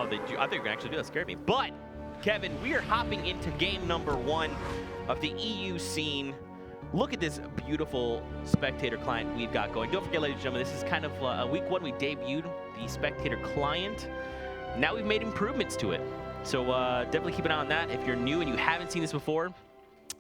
Oh, I think you can actually do that. Scared me. But, Kevin, we are hopping into game number 1 of the EU scene. Look at this beautiful spectator client we've got going. Don't forget, ladies and gentlemen, this is kind of week 1. We debuted the spectator client. Now we've made improvements to it. So definitely keep an eye on that. If you're new and you haven't seen this before,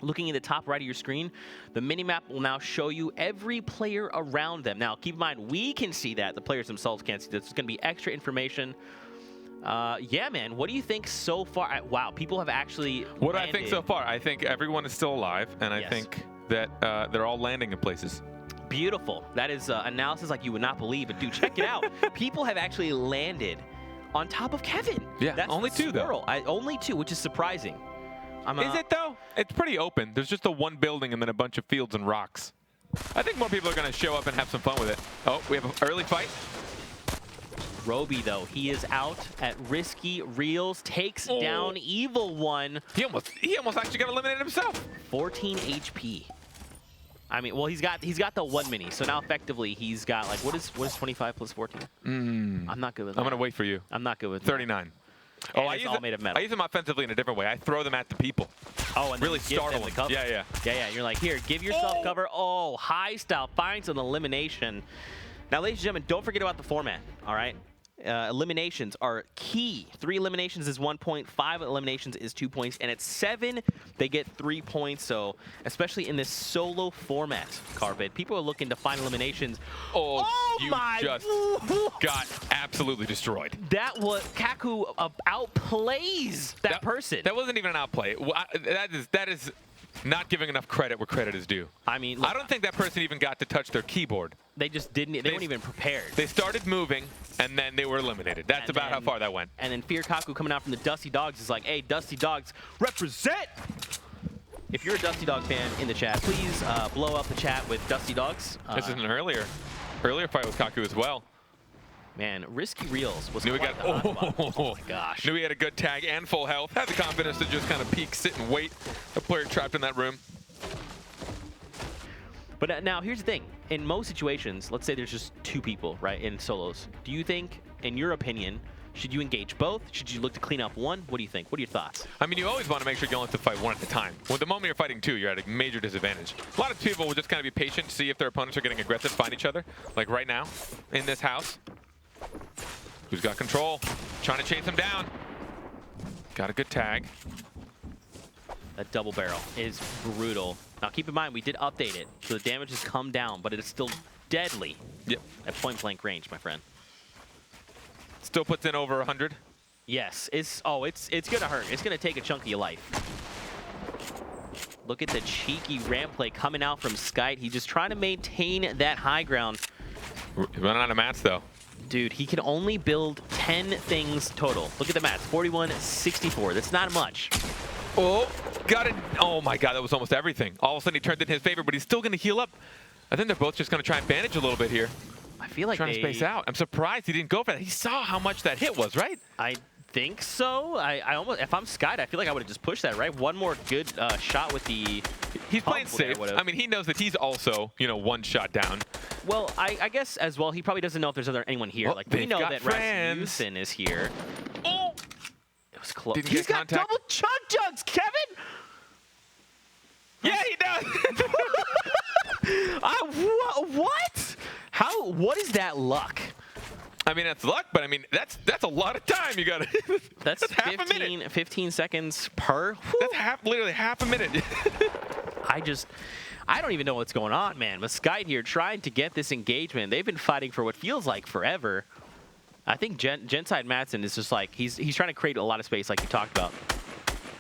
looking in the top right of your screen, the minimap will now show you every player around them. Now, keep in mind, we can see that. The players themselves can't see this. It's going to be extra information. Yeah, man. What do you think so far? Wow, people have actually What landed. I think so far, I think everyone is still alive, and I think that they're all landing in places. Beautiful. That is analysis like you would not believe. But, dude, check it out. People have actually landed on top of Kevin. Yeah, that's only 2, though. Only 2, which is surprising. Is it, though? It's pretty open. There's just the one building and then a bunch of fields and rocks. I think more people are going to show up and have some fun with it. Oh, we have an early fight. Roby, though, he is out at risky reels, takes down Evil One. He almost actually got eliminated himself. 14 HP. I mean, well, he's got the 1 mini, so now effectively he's got like what is 25 plus 14? I'm not good with that. I'm gonna wait for you. I'm not good with 39. That. Oh, I use them offensively in a different way. I throw them at the people. Oh, and really then startle them. Cover. Yeah. You're like, here, give yourself cover. Oh, high style finds an elimination. Now, ladies and gentlemen, don't forget about the format. All right. Eliminations are key. 3 eliminations is 1 point, 5 eliminations is 2 points, and at 7 they get 3 points. So especially in this solo format, Carvid, people are looking to find eliminations. Oh you just got absolutely destroyed. That was Kaku outplays that person. That wasn't even an outplay. That is not giving enough credit where credit is due. I mean, look, I don't think that person even got to touch their keyboard. They just didn't. They weren't even prepared. They started moving, and then they were eliminated. That's about how far that went. And then Fear Kaku coming out from the Dusty Dogs is like, hey, Dusty Dogs, represent! If you're a Dusty Dog fan in the chat, please blow up the chat with Dusty Dogs. This is an earlier fight with Kaku as well. Man, risky reels was Knew he got, oh my gosh. Knew he had a good tag and full health. Had the confidence to just kind of peek, sit, and wait. The player trapped in that room. But now here's the thing. In most situations, let's say there's just 2 people, right, in solos. Do you think, in your opinion, should you engage both? Should you look to clean up one? What do you think? What are your thoughts? I mean, you always want to make sure you only have to fight 1 at a time. Well, the moment you're fighting 2, you're at a major disadvantage. A lot of people will just kind of be patient, see if their opponents are getting aggressive, find each other. Like right now, in this house. Who's got control? Trying to chase him down. Got a good tag. That double barrel is brutal. Now keep in mind, we did update it, so the damage has come down, but it is still deadly at point-blank range, my friend. Still puts in over 100. Yes, it's gonna hurt. It's gonna take a chunk of your life. Look at the cheeky ramp play coming out from Skite. He's just trying to maintain that high ground. Running out of mats though. Dude, he can only build 10 things total. Look at the mats, 41, 64. That's not much. Oh, got it. Oh my God, that was almost everything. All of a sudden he turned it in his favor, but he's still going to heal up. I think they're both just going to try and bandage a little bit here. I feel like trying to space out. I'm surprised he didn't go for that. He saw how much that hit was, right? I think so. I almost, if I'm Skite, I feel like I would have just pushed that, right? One more good shot with the... He's playing safe. I mean, he knows that he's also, 1 shot down. Well, I guess as well, he probably doesn't know if there's anyone here. Well, like, we know that friends. Rasmussen is here. Oh! It was close. He's got double chug jugs, Kevin! Yeah, he does! What? What is that luck? I mean, that's luck, but I mean, that's a lot of time you got to... That's half a minute. 15 seconds per. That's literally half a minute. I don't even know what's going on, man. But Skite here trying to get this engagement. They've been fighting for what feels like forever. I think Genside Madsen is just like, he's trying to create a lot of space like you talked about.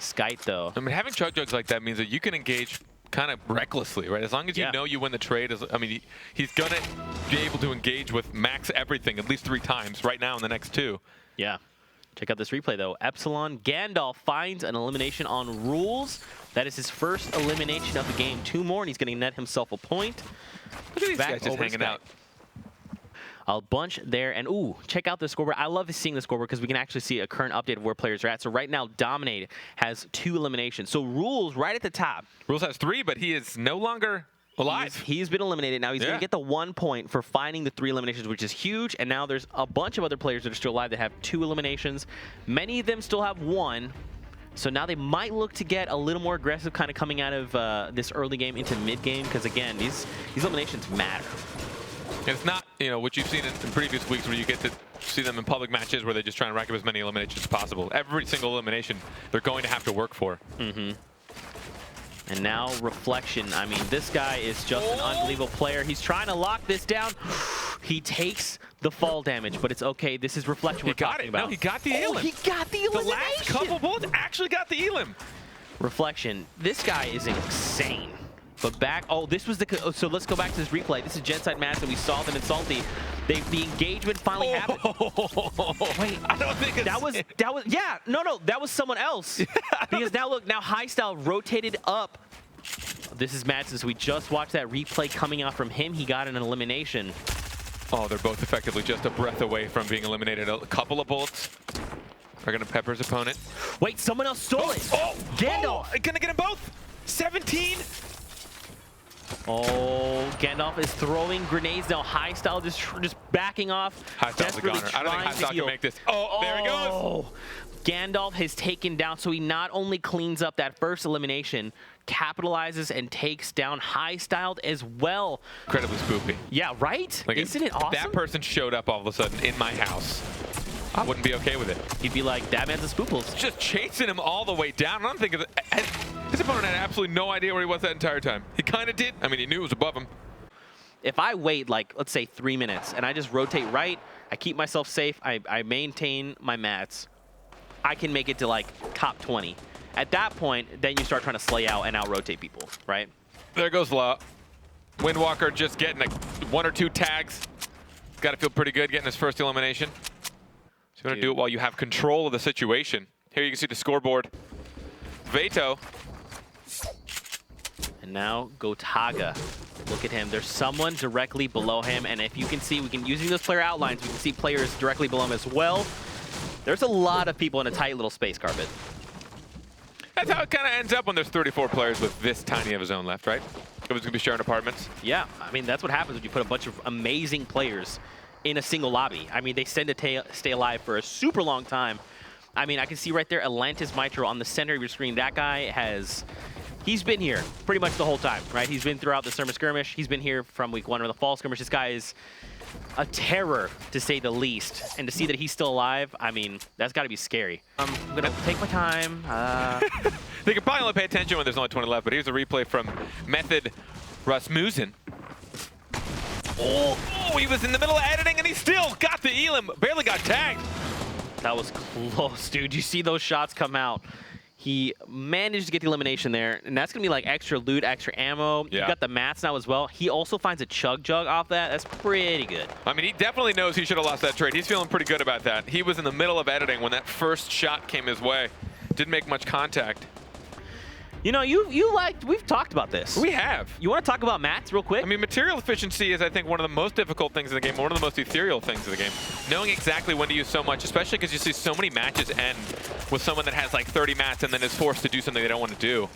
Skite, though. I mean, having chug jugs like that means that you can engage kind of recklessly, right? As long as you know you win the trade. I mean, he's going to be able to engage with max everything at least 3 times right now in the next 2. Yeah. Check out this replay, though. Epsilon Gandalf finds an elimination on rules. That is his first elimination of the game. 2 more, and he's going to net himself a point. Look at these guys just hanging out. A bunch there, and ooh, check out the scoreboard. I love seeing the scoreboard because we can actually see a current update of where players are at. So right now, Dominate has 2 eliminations. So Rules right at the top. Rules has 3, but he is no longer alive. He's been eliminated. Now he's going to get the 1 point for finding the 3 eliminations, which is huge. And now there's a bunch of other players that are still alive that have 2 eliminations. Many of them still have 1. So now they might look to get a little more aggressive kind of coming out of this early game into mid-game. Because, again, these eliminations matter. And it's not, what you've seen in previous weeks where you get to see them in public matches where they just try and rack up as many eliminations as possible. Every single elimination they're going to have to work for. Mm-hmm. And now Reflection. I mean, this guy is just an unbelievable player. He's trying to lock this down. He takes the fall damage, but it's okay. This is Reflection we're talking about. No, he got the elim. He got the elimination. The last couple bullets actually got the elim. Reflection. This guy is insane. But back, this was so let's go back to this replay. This is Genside match, and we saw them in Salty. The engagement finally happened. Wait, I don't think that was, yeah, no, that was someone else. Because now look, now Highstyle rotated up. This is Madsen's. We just watched that replay coming out from him. He got an elimination. Oh, they're both effectively just a breath away from being eliminated. A couple of bullets are going to pepper his opponent. Wait, someone else stole it. Gandalf. Going to get them both. 17. Oh, Gandalf is throwing grenades now. Highstyle just backing off. Highstyle's a goner. I don't think Highstyle can make this. Oh, there he goes. Gandalf has taken down, so he not only cleans up that first elimination, capitalizes and takes down Highstyle as well. Incredibly spoopy. Yeah, right? Like, isn't it awesome? If that person showed up all of a sudden in my house, I wouldn't be okay with it. He'd be like, that man's a spooples. Just chasing him all the way down. I'm thinking his opponent had absolutely no idea where he was that entire time. He kind of did. I mean, he knew it was above him. If I wait, like, let's say 3 minutes, and I just rotate right, I keep myself safe, I maintain my mats, I can make it to, like, top 20. At that point, then you start trying to slay out and out-rotate people, right? There goes Law. Windwalker just getting 1 or 2 tags. Got to feel pretty good getting his first elimination. So you want to do it while you have control of the situation. Here you can see the scoreboard. Veto. And now Gotaga. Look at him. There's someone directly below him. And if you can see, using those player outlines, we can see players directly below him as well. There's a lot of people in a tight little space carpet. That's how it kind of ends up when there's 34 players with this tiny of a zone left, right? Everyone's going to be sharing apartments. Yeah, I mean, that's what happens when you put a bunch of amazing players in a single lobby. I mean, they tend to stay alive for a super long time. I mean, I can see right there Atlantis Mitro on the center of your screen. That guy he's been here pretty much the whole time, right? He's been throughout the Summer Skirmish. He's been here from week 1 of the Fall Skirmish. This guy is a terror, to say the least. And to see that he's still alive, I mean, that's got to be scary. I'm going to take my time. They could probably only pay attention when there's only 20 left, but here's a replay from Method Rasmussen. Oh, he was in the middle of editing, and he still got the elim. Barely got tagged. That was close, dude. You see those shots come out. He managed to get the elimination there, and that's going to be like extra loot, extra ammo. Yeah. You got the mats now as well. He also finds a chug jug off that. That's pretty good. I mean, he definitely knows he should have lost that trade. He's feeling pretty good about that. He was in the middle of editing when that first shot came his way. Didn't make much contact. You know, we've talked about this. We have. You want to talk about mats real quick? I mean, material efficiency is, I think, one of the most difficult things in the game, one of the most ethereal things in the game. Knowing exactly when to use so much, especially because you see so many matches end with someone that has like 30 mats and then is forced to do something they don't want to do.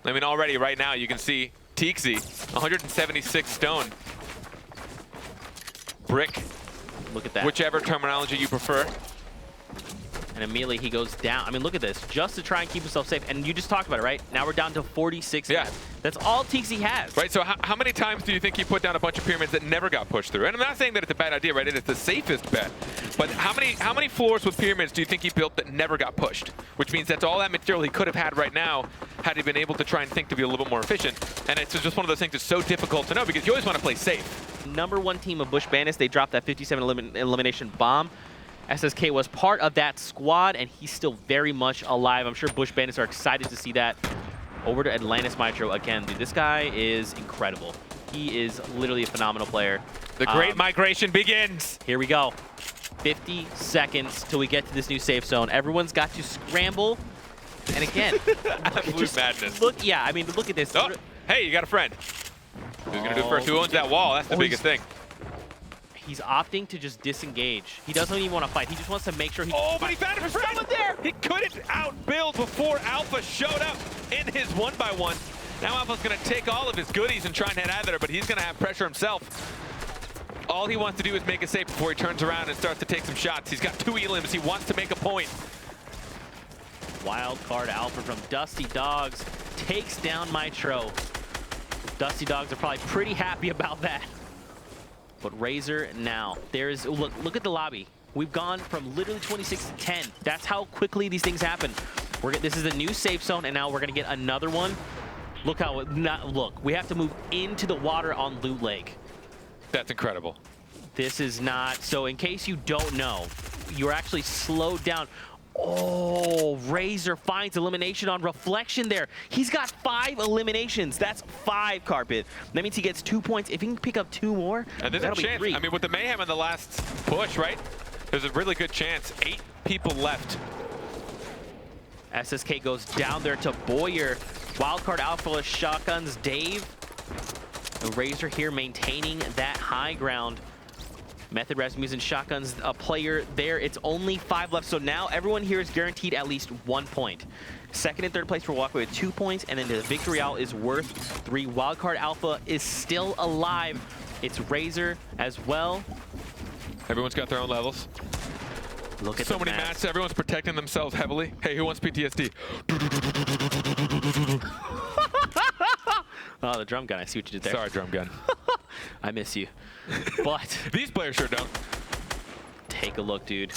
I mean, already right now you can see Teaksy, 176 stone. Brick. Look at that. Whichever terminology you prefer. And immediately he goes down. I mean, look at this. Just to try and keep himself safe. And you just talked about it, right? Now we're down to 46. Yeah. That's all Teaksy has. Right, so how many times do you think he put down a bunch of pyramids that never got pushed through? And I'm not saying that it's a bad idea, right? It is the safest bet. But how many floors with pyramids do you think he built that never got pushed? Which means that's all that material he could have had right now had he been able to try and think to be a little bit more efficient. And it's just one of those things that's so difficult to know because you always want to play safe. #1 team of Bush Bandits, they dropped that 57 elimination bomb. SSK was part of that squad, and he's still very much alive. I'm sure Bush Bandits are excited to see that. Over to Atlantis Mitro again. Dude, this guy is incredible. He is literally a phenomenal player. The great migration begins. Here we go. 50 seconds till we get to this new safe zone. Everyone's got to scramble. And again, absolute madness. Look, yeah, I mean, look at this. Oh, hey, you got a friend. Who's going to do it first? Who owns that wall? That's the biggest thing. He's opting to just disengage. He doesn't even want to fight. He just wants to make sure he but he found him right there. He couldn't outbuild before Alpha showed up in his 1x1. Now Alpha's going to take all of his goodies and try and head out of there, but he's going to have pressure himself. All he wants to do is make it safe before he turns around and starts to take some shots. He's got 2 elims. He wants to make a point. Wild card Alpha from Dusty Dogs takes down Mitro. Dusty Dogs are probably pretty happy about that. But Razor now, there's, look at the lobby. We've gone from literally 26 to 10. That's how quickly these things happen. This is a new safe zone, and now we're gonna get another one. Look how, look, we have to move into the water on Loot Lake. That's incredible. This is not, so in case you don't know, you're actually slowed down. Oh, Razor finds elimination on Reflection there. He's got 5 eliminations. That's 5, Carpet. That means he gets 2 points. If he can pick up 2 more, and there's a chance. 3. I mean, with the mayhem in the last push, right? There's a really good chance. 8 people left. SSK goes down there to Boyer. Wildcard Alpha shotguns Dave. And Razor here maintaining that high ground. Method Rasmussen shotguns a player there. It's only 5 left, so now everyone here is guaranteed at least 1 point. Second and third place for Walkway with 2 points, and then the Victory Royale is worth 3. Wildcard Alpha is still alive. It's Razor as well. Everyone's got their own levels. Look at so many mats. Everyone's protecting themselves heavily. Hey, who wants PTSD? Oh, the drum gun. I see what you did there. Sorry, drum gun. I miss you. But these players sure don't. Take a look, dude.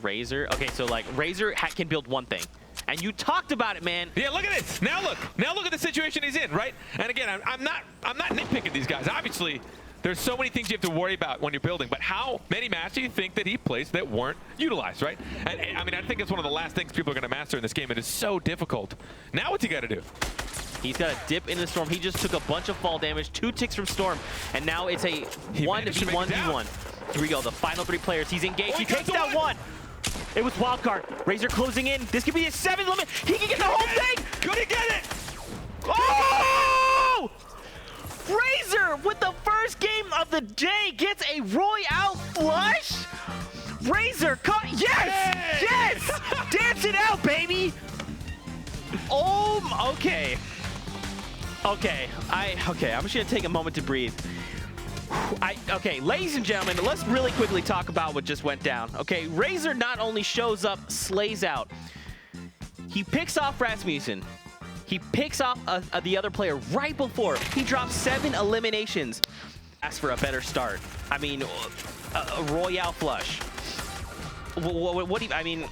Razor. Okay, so like Razor can build one thing. And you talked about it, man. Yeah, look at this. Now look at the situation he's in, right? And again, I'm not nitpicking these guys. Obviously, there's so many things you have to worry about when you're building, but how many maps do you think that he placed that weren't utilized, right? And I mean, I think it's one of the last things people are going to master in this game. It is so difficult. Now what's he got to do? He's got a dip in the Storm. He just took a bunch of fall damage, 2 ticks from Storm, and now it's a 1v1v1. Here we go, the final 3 players. He's engaged. He takes down 1. It was Wildcard. Razor closing in. This could be his 7th limit. He can get the whole thing. Could he get it? Oh! Razor with the first game of the day gets a Royale flush. Razor yes! Hey! Yes! Dance it out, baby! Oh, okay. Okay, I'm just gonna take a moment to breathe. Okay, ladies and gentlemen, let's really quickly talk about what just went down. Okay, Razor not only shows up, slays out. He picks off Rasmussen. He picks off the other player right before. He drops 7 eliminations. Ask for a better start. I mean, a Royale flush. What do you, I mean,